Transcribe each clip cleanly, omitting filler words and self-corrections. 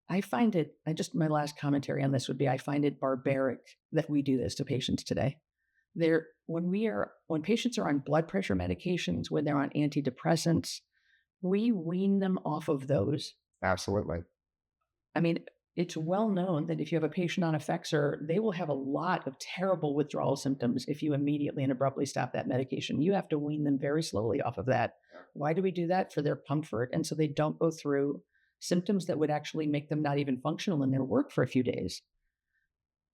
I find it, my last commentary on this would be, I find it barbaric that we do this to patients today. When patients are on blood pressure medications, when they're on antidepressants, we wean them off of those. Absolutely. I mean, it's well known that if you have a patient on Effexor, they will have a lot of terrible withdrawal symptoms if you immediately and abruptly stop that medication. You have to wean them very slowly off of that. Why do we do that? For their comfort, and so they don't go through symptoms that would actually make them not even functional in their work for a few days.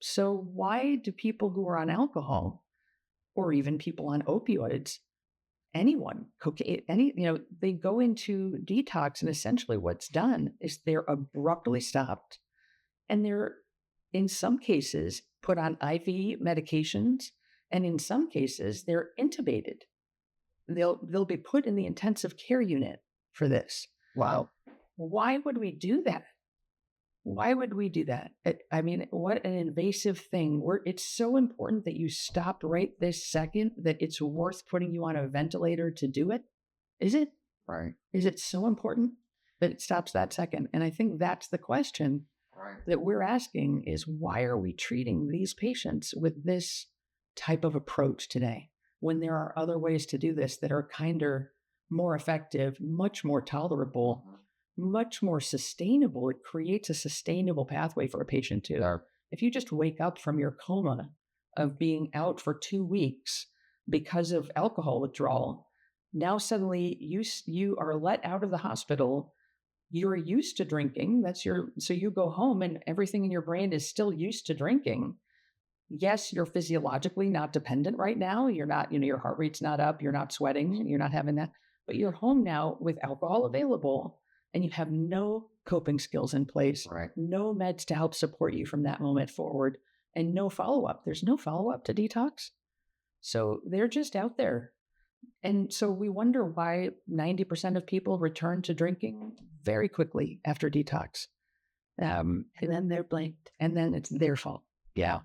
So why do people who are on alcohol, or even people on opioids, anyone, cocaine, they go into detox, and essentially what's done is they're abruptly stopped, and they're, in some cases, put on IV medications, and in some cases, they're intubated. They'll be put in the intensive care unit for this. Wow. Why would we do that? Why would we do that? I mean, what an invasive thing. It's so important that you stop right this second that it's worth putting you on a ventilator to do it. Is it? Right. Is it so important that it stops that second? And I think that's the question that we're asking is, why are we treating these patients with this type of approach today when there are other ways to do this that are kinder, more effective, much more tolerable, much more sustainable? It creates a sustainable pathway for a patient too. Yeah. If you just wake up from your coma of being out for 2 weeks because of alcohol withdrawal, now suddenly you are let out of the hospital. You're used to drinking. So you go home and everything in your brain is still used to drinking. Yes, you're physiologically not dependent right now. You're not, your heart rate's not up. You're not sweating. You're not having that, but you're home now with alcohol available, and you have no coping skills in place, Right. no meds to help support you from that moment forward, and no follow-up. There's no follow-up to detox. So they're just out there. And so we wonder why 90% of people return to drinking very quickly after detox. And then they're blamed, and then it's their fault. Yeah.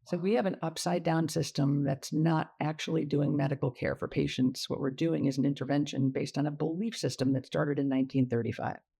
So we have an upside down system that's not actually doing medical care for patients. What we're doing is an intervention based on a belief system that started in 1935.